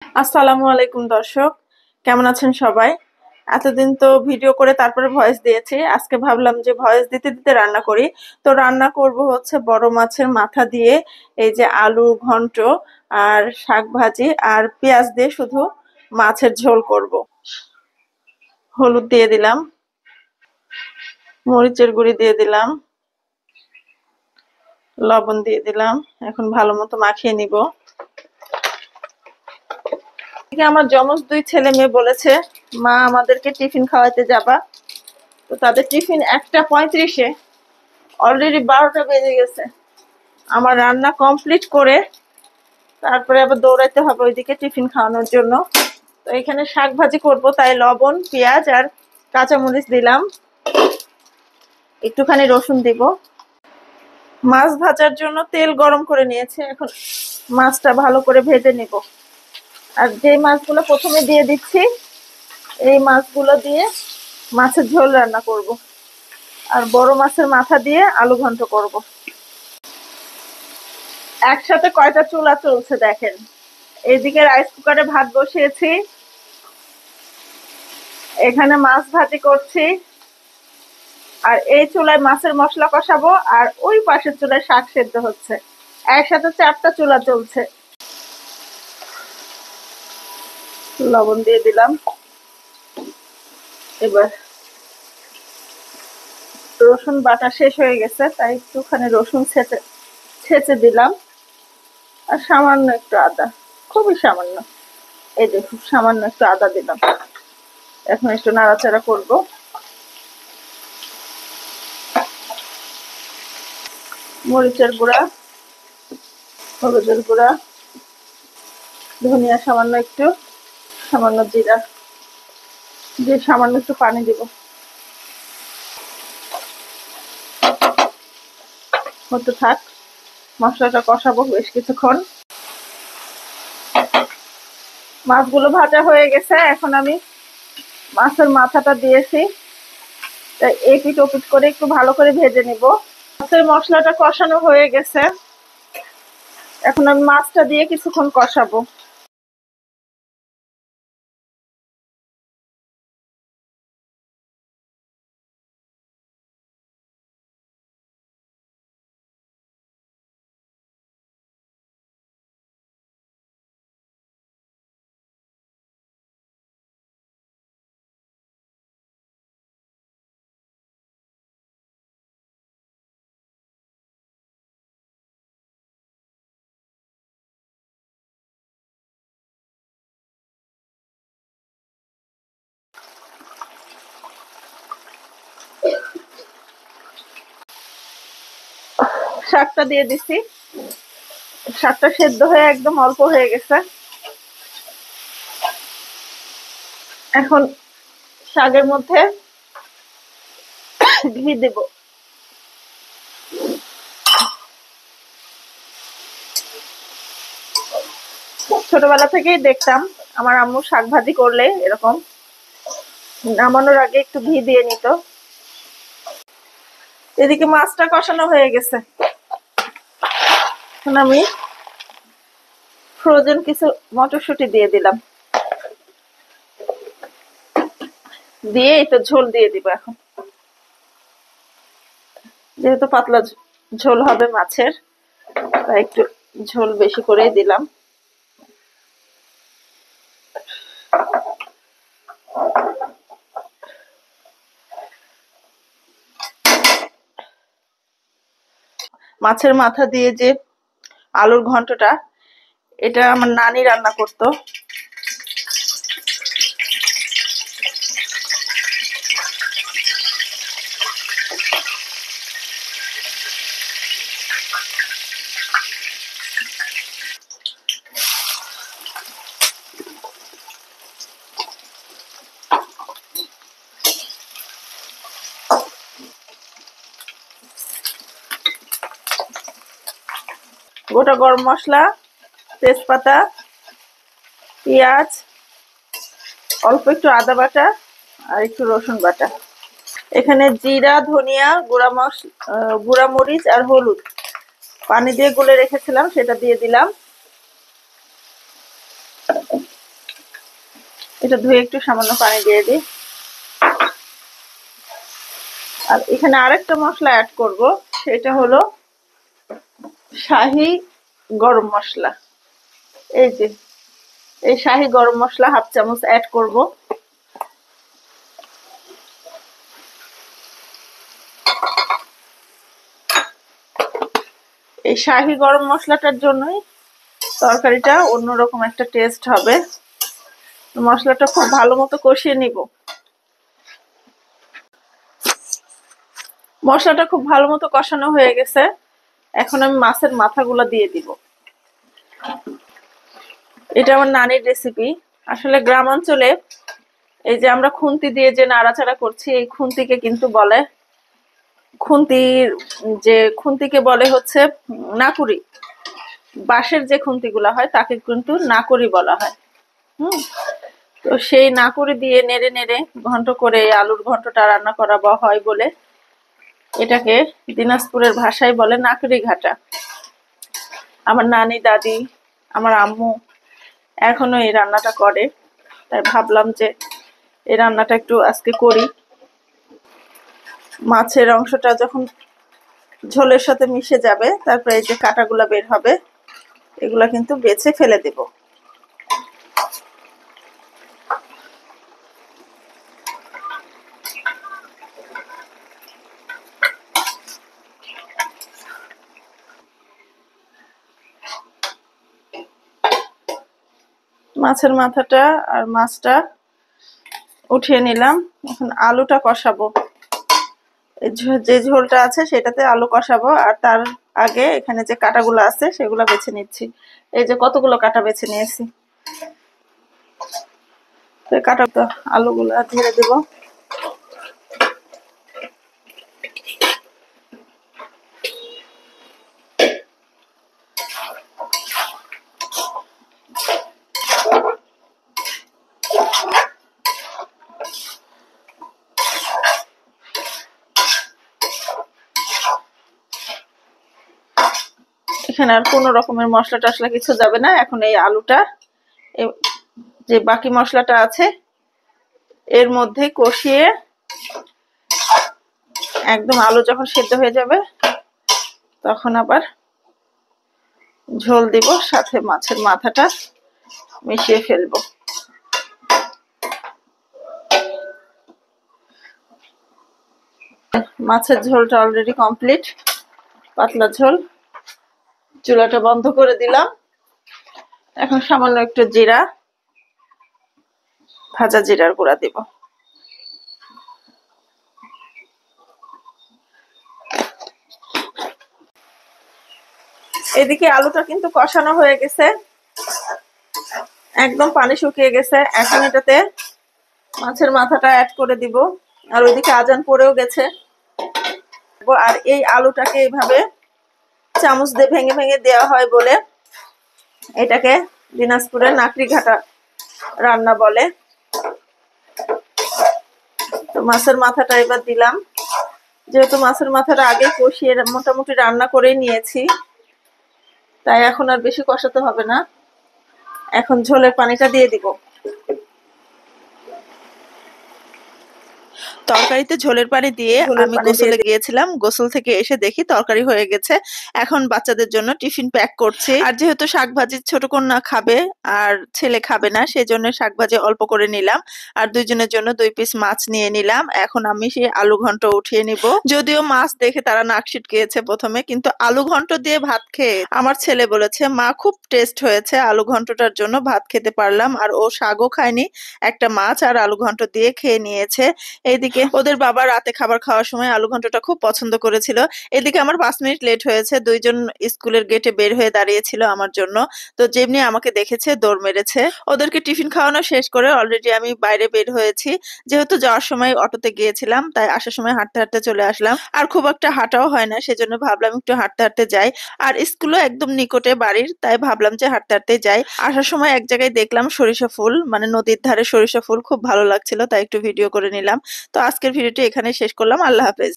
আসসালামু আলাইকুম দর্শক, কেমন আছেন সবাই? এতদিন তো ভিডিও করে তারপরে ভয়েস দিয়েছি। আজকে ভাবলাম যে ভয়েস দিতে দিতে রান্না করি। তো রান্না করব হচ্ছে বড় মাছের মাথা দিয়ে এই যে আলু ঘন্ট আর শাক ভাজি আর পেঁয়াজ দিয়ে শুধু মাছের ঝোল করব। হলুদ দিয়ে দিলাম, মরিচের গুঁড়ি দিয়ে দিলাম, লবণ দিয়ে দিলাম। এখন ভালো মতো মাখিয়ে নিব। এদিকে আমার যমজ দুই ছেলে মেয়ে বলেছে, মা আমাদেরকে টিফিন খাওয়াতে যাবা। তো তাদের টিফিন 1টা 35-এ, অলরেডি 12টা বেজে গেছে। আমার রান্না কমপ্লিট করে তারপরে আবার দৌড়াইতে হবে ওইদিকে টিফিন খাওয়ানোর জন্য। তো এখানে শাক ভাজি করবো, তাই লবণ পেঁয়াজ আর কাঁচামরিচ দিলাম, একটুখানি রসুন দিব। মাছ ভাজার জন্য তেল গরম করে নিয়েছে, এখন মাছটা ভালো করে ভেজে নিব। আর যে মাছগুলো প্রথমে দিয়ে দিচ্ছি, এই মাছগুলো দিয়ে মাছের ঝোল রান্না করব। আর বড় মাছের মাথা দিয়ে আলু ঘন্ট করব। একসাথে কয়টা চুলা চলছে দেখেন। এইদিকে রাইস কুকারে ভাত বসিয়েছি, এখানে মাছ ভাজি করছি, আর এই চুলায় মাছের মশলা কষাবো, আর ওই পাশের চুলায় শাক সেদ্ধ হচ্ছে। একসাথে 4টা চুলা চলছে। লবণ দিয়ে দিলাম। এবার রসুন বাটা শেষ হয়ে গেছে, তাই একটুখানি রসুন ছেঁচে দিলাম। আর সামান্য একটু আদা, খুবই সামান্য, এই দেখুন সামান্য একটু আদা দিলাম। এখন একটু নাড়াচাড়া করব। মরিচের গুঁড়া, হলুদের গুঁড়া, ধনিয়া সামান্য একটু, সামান্য জিরা দিয়ে সামান্য একটু পানি দিব। হতে থাক, মশলাটা কষাবো বেশ কিছুক্ষণ। মাছগুলো ভাজা হয়ে গেছে, এখন আমি মাছের মাথাটা দিয়েছি, তাই এপিট ওপিট করে একটু ভালো করে ভেজে নিব। মাছের মশলাটা কষানো হয়ে গেছে, এখন আমি মাছটা দিয়ে কিছুক্ষণ কষাবো। শাকটা দিয়ে দিছি, শাকটা সেদ্ধ হয়ে একদম অল্প হয়ে গেছে। এখন শাকের মধ্যে ঘি দেব। ছোটবেলা থেকেই দেখতাম আমার আম্মু শাক ভাজি করলে এরকম নামানোর আগে একটু ঘি দিয়ে নিত। এদিকে মাছটা কষানো হয়ে গেছে, এখন আমি ফ্রোজেন কিছু মটরশুঁটি দিয়ে দিলাম, দিয়ে একটু ঝোল দিয়ে দিব। এখন যেহেতু পাতলা ঝোল হবে মাছের, তাই একটু ঝোল বেশি করেই দিলাম। মাছের মাথা দিয়ে যে আলুর ঘন্টটা, এটা আমার নানি রান্না করতো। গোটা গরম মশলা, তেজপাতা, পেঁয়াজ, অল্প একটু আদা বাটা আর একটু রসুন বাটা। এখানে জিরা, ধনিয়া, গুঁড়া মরিচ আর হলুদ পানি দিয়ে গুলে রেখেছিলাম, সেটা দিয়ে দিলাম। এটা ধুয়ে একটু সামান্য পানি দিয়ে দিই। আর এখানে আরেকটা মশলা অ্যাড করব, সেটা হলো শাহি গরম মশলা। এই যে এই শাহি গরম মশলা 1/2 চামচ অ্যাড করব। এই শাহি গরম মশলাটার জন্যই তরকারিটা অন্যরকম একটা টেস্ট হবে। মশলাটা খুব ভালো মতো কষিয়ে নিব। মশলাটা খুব ভালো মতো কষানো হয়ে গেছে, এখন আমি মাছের মাথাগুলো দিয়ে দিব। এটা আমার নানির রেসিপি। আসলে গ্রাম অঞ্চলে এই যে আমরা খুন্তি দিয়ে যে নাড়াচাড়া করছি, এই খুন্তিকে কিন্তু বলে খুন্তিকে বলে হচ্ছে নাকুরি। বাঁশের যে খুন্তিগুলা হয় তাকে কিন্তু নাকুরি বলা হয়। তো সেই নাকুরি দিয়ে নেড়ে নেড়ে ঘন্ট করে আলুর ঘন্টটা রান্না করা হয় বলে এটাকে দিনাজপুরের ভাষায় বলে নাকুরি ঘাটা। আমার নানি, দাদি, আমার আম্মু এখনো এই রান্নাটা করে, তাই ভাবলাম যে এই রান্নাটা একটু আজকে করি। মাছের অংশটা যখন ঝোলের সাথে মিশে যাবে, তারপরে এই যে কাঁটাগুলা বের হবে, এগুলা কিন্তু বেছে ফেলে দেব। মাছের মাথাটা আর মাছটা উঠিয়ে নিলাম। এখন আলুটা কষাবো। যে ঝোলটা আছে সেটাতে আলু কষাবো, আর তার আগে এখানে যে কাঁটাগুলো আছে সেগুলো বেছে নিচ্ছি। এই যে কতগুলো কাঁটা বেছে নিয়েছি। কাঁটা তো আলুগুলো ঢেলে দেব। এখানে আর কোনো রকমের মশলা টশলা কিছু যাবে না। এখন এই আলুটা যে বাকি মশলাটা আছে এর মধ্যে কষিয়ে একদম আলু যখন সেদ্ধ হয়ে যাবে তখন আবার ঝোল দিব, সাথে মাছের মাথাটা মিশিয়ে ফেলবো। মাছের ঝোলটা অলরেডি কমপ্লিট, পাতলা ঝোল। চুলাটা বন্ধ করে দিলাম। এখন সামান্য একটু জিরা, ভাজা জিরার গুঁড়া দিব। এদিকে আলুটা কিন্তু কষানো হয়ে গেছে, একদম পানি শুকিয়ে গেছে। এখন এটাতে মাছের মাথাটা অ্যাড করে দিব। আর ওইদিকে আজান পড়েও গেছে। আর এই আলুটাকে এইভাবে চামচ দিয়ে ভেঙে ভেঙে দেওয়া হয় বলে এটাকে দিনাজপুরের নাকড়ি ঘাটা রান্না বলে। তো মাছের মাথাটা এবার দিলাম। যেহেতু মাছের মাথাটা আগে কষিয়ে মোটামুটি রান্না করে নিয়েছি, তাই এখন আর বেশি কষাতে হবে না। এখন ঝোলের পানিটা দিয়ে দিব। তরকারিতে ঝোলের পানি দিয়ে আমি গোসলে গিয়েছিলাম। গোসল থেকে এসে দেখি তরকারি হয়ে গেছে। এখন বাচ্চাদের জন্য টিফিন প্যাক করছি। আর যেহেতু শাকভাজি ছোট কন্যা খাবে আর ছেলে খাবে না, সেই জন্য শাকভাজি অল্প করে নিলাম। আর দুইজনের জন্য 2 পিস মাছ নিয়ে নিলাম। এখন আমি সেই আলু ঘন্ট উঠিয়ে নিব। যদিও মাছ দেখে তারা নাক ছিটকেছে প্রথমে, কিন্তু আলু ঘন্ট দিয়ে ভাত খেয়ে আমার ছেলে বলেছে মা খুব টেস্ট হয়েছে। আলু ঘন্টটার জন্য ভাত খেতে পারলাম। আর ও শাকও খায়নি, একটা মাছ আর আলু ঘন্ট দিয়ে খেয়ে নিয়েছে। এইদিকে ওদের বাবা রাতে খাবার খাওয়ার সময় আলু ঘন্টটা খুব পছন্দ করেছিল। এদিকে আমার 5 মিনিট লেট হয়েছে। দুইজন স্কুলের গেটে বের হয়ে দাঁড়িয়েছিল আমার জন্য। তো যেমনি আমাকে দেখেছে দৌড় মেরেছে। ওদেরকে টিফিন খাওয়ানো শেষ করে অলরেডি আমি বাইরে বের হয়েছি। যেহেতু যাওয়ার সময় অটোতে গিয়েছিলাম, তাই আসার সময় হাঁটতে হাঁটতে চলে আসলাম। আর খুব একটা হাঁটাও হয় না, সেজন্য ভাবলাম একটু হাঁটতে হাঁটতে যাই। আর স্কুলও একদম নিকটে বাড়ির, তাই ভাবলাম যে হাঁটতে হাঁটতে যাই। আসার সময় এক জায়গায় দেখলাম সরিষা ফুল, মানে নদীর ধারে সরিষা ফুল, খুব ভালো লাগছিল, তাই একটু ভিডিও করে নিলাম। তো আজকের ভিডিওটি এখানে শেষ করলাম। আল্লাহ হাফেজ।